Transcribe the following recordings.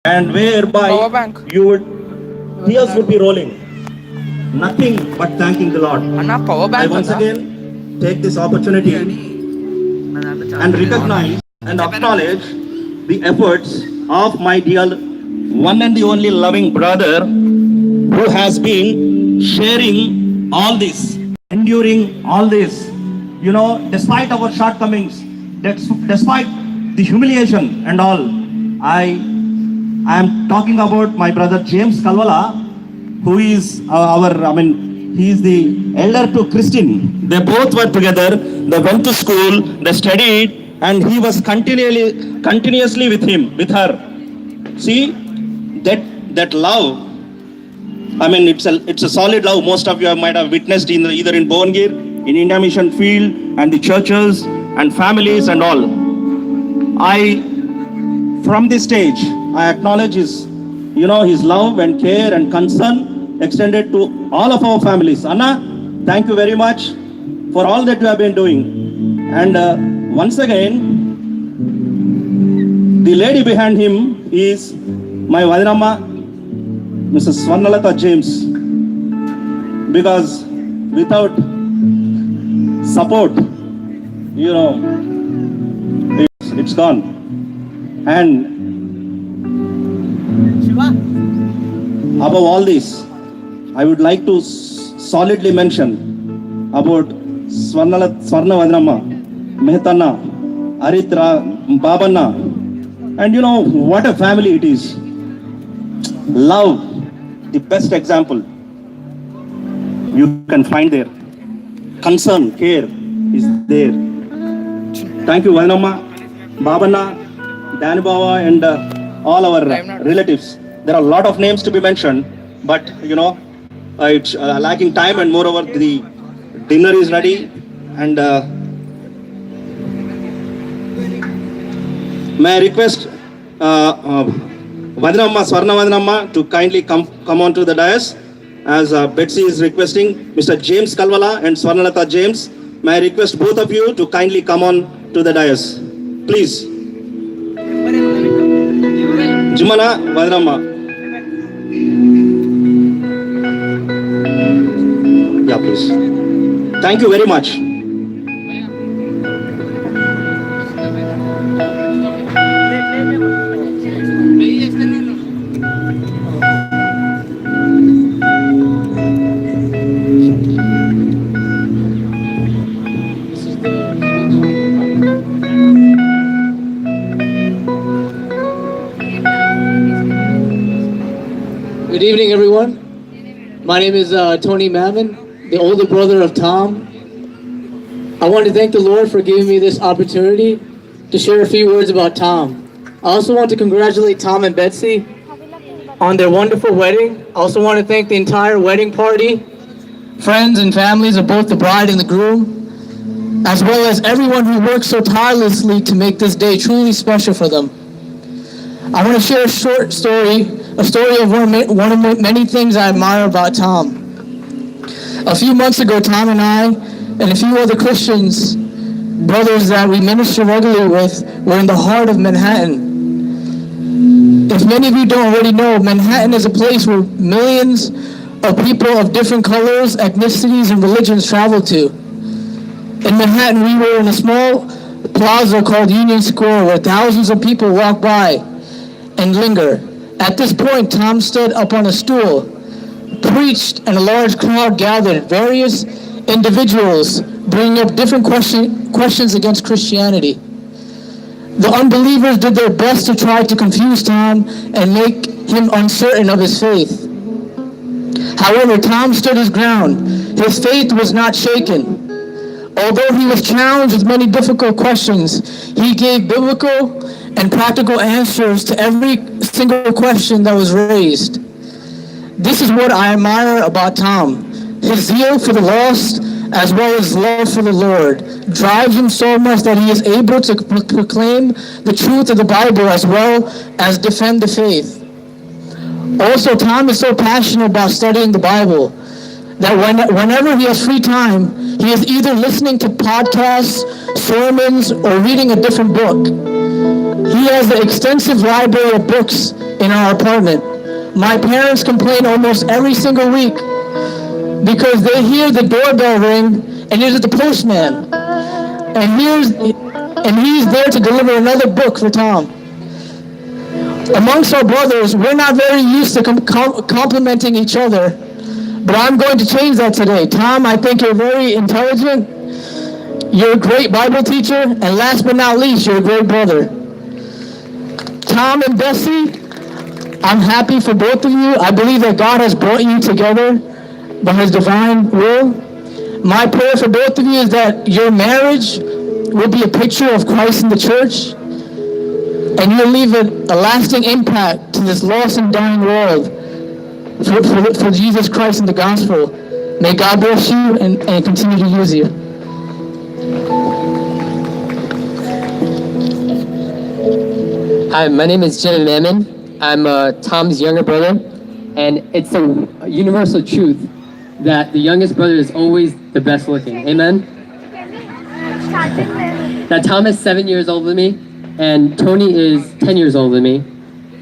and whereby Power bank. you would tears would be rolling. Nothing but thanking the Lord. అన్న power I bank once ఉందా? again take this opportunity and recognize and acknowledge the efforts of my dear one and the only loving brother who has been sharing all this, enduring all this, despite our shortcomings, despite the humiliation and all. I am talking about my brother James Kalwala, who is he is the elder to Christine. They both were together. They went to school. They studied, and he was continuously with her. See that love. It's a solid love. Most of you might have witnessed either in Bongir, in India Mission Field, and the churches and families and all. From this stage, I acknowledge his love and care and concern extended to all of our families. Anna, thank you very much for all that you have been doing. And once again, the lady behind him is my Vadinamma, Mrs. Swarnalatha James, because without support, it's gone. And above all this, I would like to solidly mention about Swarna Vadinamma, Mehtana, Aritra, Babanna, and what a family it is. Love, the best example you can find there. Concern, care is there. Thank you, Vadinamma, Babanna, Dani Baba, and all our relatives. There are a lot of names to be mentioned, but it's lacking time, and moreover the dinner is ready, and may I request Vadinamma, Swarna Vadinamma to kindly come on to the dais, as Betsy is requesting Mr. James Kalwala and Swarnalatha James. May I request both of you to kindly come on to the dais, please. Jumana Vadinamma. Yeah, please. Thank you very much. Good evening, everyone. My name is Tony Mammon, the older brother of Tom. I want to thank the Lord for giving me this opportunity to share a few words about Tom. I also want to congratulate Tom and Betsy on their wonderful wedding. I also want to thank the entire wedding party, friends and families of both the bride and the groom, as well as everyone who worked so tirelessly to make this day truly special for them. I want to share a short story, a story of one of many things I admire about Tom. A few months ago, Tom and I and a few other Christians, brothers that we minister regularly with, were in the heart of Manhattan. If many of you don't already know, Manhattan is a place where millions of people of different colors, ethnicities, and religions travel to. In Manhattan, we were in a small plaza called Union Square where thousands of people walk by and linger. At this point, Tom stood up on a stool, preached, and a large crowd gathered. Various individuals bringing up different questions against Christianity. The unbelievers did their best to try to confuse Tom and make him uncertain of his faith. However, Tom stood his ground. His faith was not shaken. Although he was challenged with many difficult questions, he gave biblical and practical answers to every single question that was raised. This is what I admire about Tom. His zeal for the lost, as well as love for the Lord, drives him so much that he is able to proclaim the truth of the Bible as well as defend the faith. Also, Tom is so passionate about studying the Bible that whenever he has free time, he is either listening to podcasts, sermons, or reading a different book. He has an extensive library of books in our apartment. My parents complain almost every single week because they hear the doorbell ring and it's the postman. And he's there to deliver another book for Tom. Amongst our brothers, we're not very used to complimenting each other, but I'm going to change that today. Tom, I think you're very intelligent. You're a great Bible teacher, and last but not least, you're a great brother. Tom and Betsy, I'm happy for both of you. I believe that God has brought you together by His divine will. My prayer for both of you is that your marriage will be a picture of Christ in the church, and you'll leave a lasting impact to this lost and dying world for Jesus Christ and the gospel. May God bless you and continue to use you. Hi, my name is Jim Mammon. I'm Tom's younger brother, and it's a universal truth that the youngest brother is always the best looking. Amen? Now, Tom is 7 years older than me, and Tony is 10 years older than me.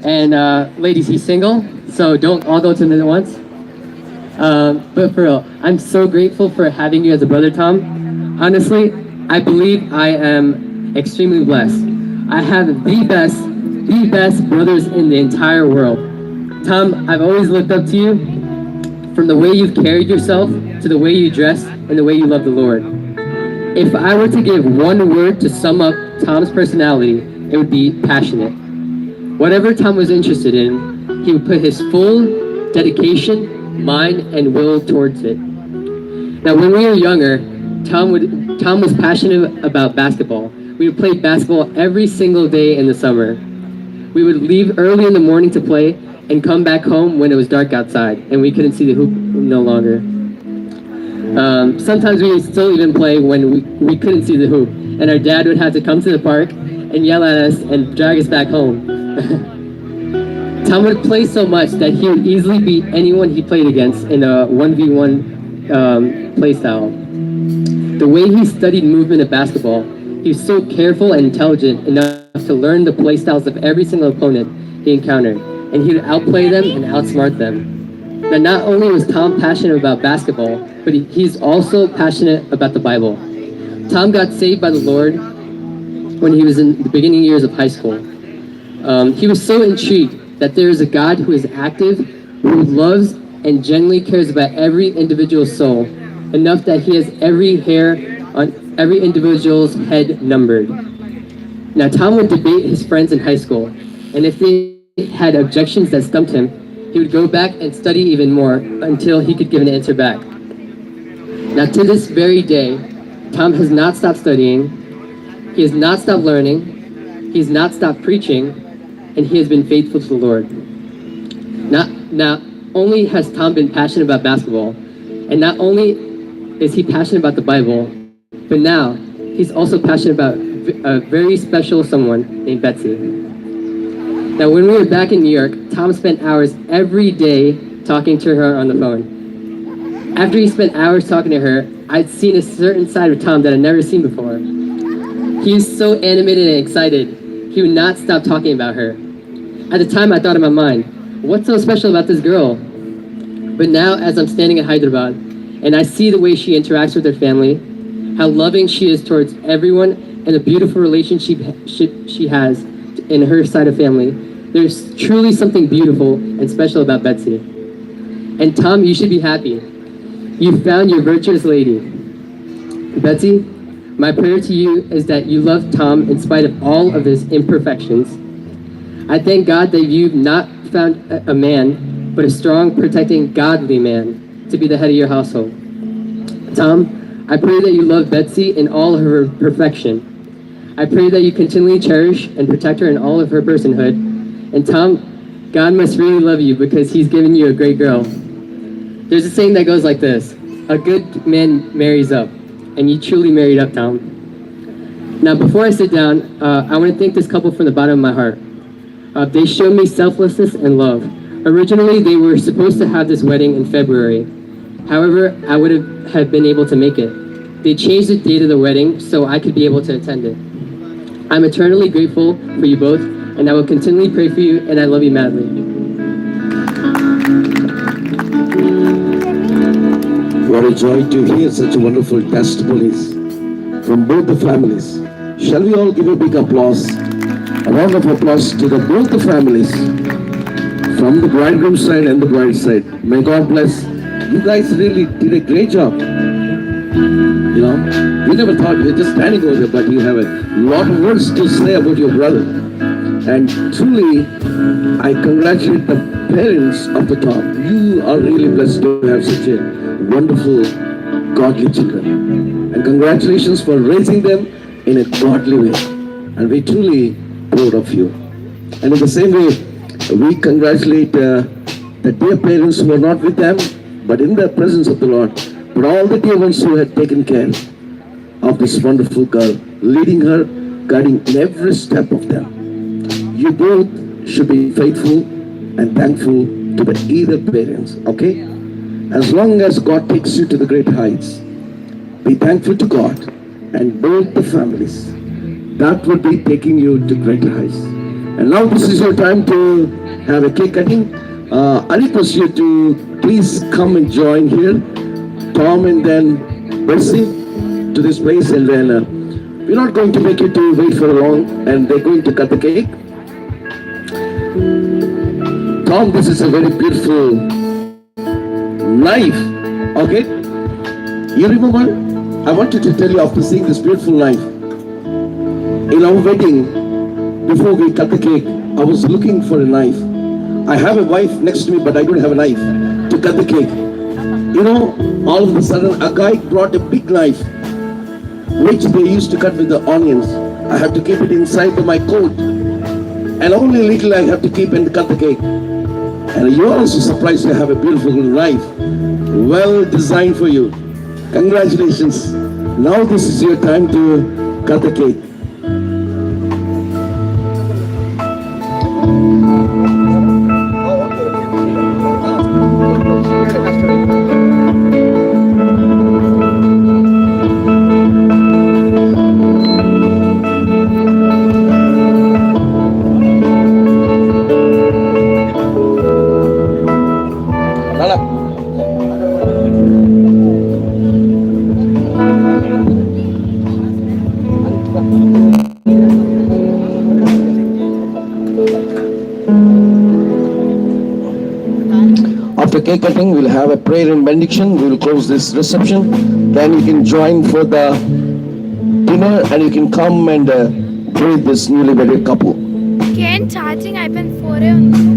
And ladies, he's single, so don't all go to him at once. But for real, I'm so grateful for having you as a brother, Tom. Honestly, I believe I am extremely blessed. I have the best brothers in the entire world. Tom, I've always looked up to you, from the way you've carried yourself to the way you dress and the way you love the Lord. If I were to give one word to sum up Tom's personality, it would be passionate. Whatever Tom was interested in, he would put his full dedication, mind, and will towards it. Now, when we were younger, Tom was passionate about basketball. We would play basketball every single day in the summer. We would leave early in the morning to play and come back home when it was dark outside and we couldn't see the hoop no longer. Sometimes we would still even play when we couldn't see the hoop, and our dad would have to come to the park and yell at us and drag us back home. Tom would play so much that he would easily beat anyone he played against in a 1v1 play style. The way he studied movement of basketball, he was so careful and intelligent enough to learn the play styles of every single opponent he encountered, and he would outplay them and outsmart them. Now, not only was Tom passionate about basketball, but he's also passionate about the Bible. Tom got saved by the Lord when he was in the beginning years of high school. He was so intrigued that there is a God who is active, who loves and genuinely cares about every individual soul, enough that he has every hair on every individual's head numbered. Now, Tom would debate his friends in high school, and if they had objections that stumped him, he would go back and study even more until he could give an answer back. Now, to this very day, Tom has not stopped studying, he has not stopped learning, he has not stopped preaching, and he has been faithful to the Lord. Not only has Tom been passionate about basketball, and not only is he passionate about the Bible, but now he's also passionate about a very special someone named Betsy. Now, when we were back in New York, Tom spent hours every day talking to her on the phone. After he spent hours talking to her, I'd seen a certain side of Tom that I'd never seen before. He was so animated and excited, he would not stop talking about her. At the time, I thought in my mind, what's so special about this girl? But now, as I'm standing in Hyderabad, and I see the way she interacts with her family, how loving she is towards everyone, and the beautiful relationship she has in her side of family, there's truly something beautiful and special about Betsy. And Tom, you should be happy. You found your virtuous lady. Betsy, my prayer to you is that you love Tom in spite of all of his imperfections. I thank God that you've not found a man, but a strong, protecting, godly man to be the head of your household. Tom, I pray that you love Betsy in all of her perfection. I pray that you continually cherish and protect her in all of her personhood. And Tom, God must really love you because he's given you a great girl. There's a saying that goes like this: a good man marries up. And you truly married up, Tom. Now, before I sit down, I want to thank this couple from the bottom of my heart. They showed me selflessness and love. Originally, they were supposed to have this wedding in February. However, I would have been able to make it. They changed the date of the wedding so I could be able to attend it. I'm eternally grateful for you both, and I will continually pray for you, and I love you madly. What a joy to hear such wonderful testimonies from both the families. Shall we all give a big applause, a round of applause to both the families, from the bridegroom side and the bride side. May God bless. You guys really did a great job. You know, we never thought you were just standing over there, but you have a lot of words to say about your brother. And truly, I congratulate the parents of the Tom. You are really blessed to have such a wonderful, godly children. And congratulations for raising them in a godly way. And we're truly proud of you. And in the same way, we congratulate the dear parents who are not with them, but in the presence of the Lord. But all the dear ones who had taken care of this wonderful girl, leading her, guiding in every step of them. You both should be faithful and thankful to the either parents, okay? As long as God takes you to the great heights, be thankful to God and both the families. That will be taking you to greater heights. And now this is your time to have a cake cutting. I request you to please come and join here. Tom and then Betsy to this place, and then we're not going to make you to wait for long, and they're going to cut the cake. Tom, this is a very beautiful knife, okay? You remember? I wanted to tell you after seeing this beautiful knife, in our wedding, before we cut the cake, I was looking for a knife. I have a wife next to me, but I don't have a knife to cut the cake. You know, all of a sudden, a guy brought a big knife, which they used to cut with the onions. I have to keep it inside my coat. And only little I have to keep and cut the cake. And you're also surprised to have a beautiful knife, well designed for you. Congratulations. Now this is your time to cut the cake. After cake cutting, we'll have a prayer and benediction. We will close this reception. Then you can join for the dinner, and you can come and greet this newly wedded couple. Can charging iPhone 4 on.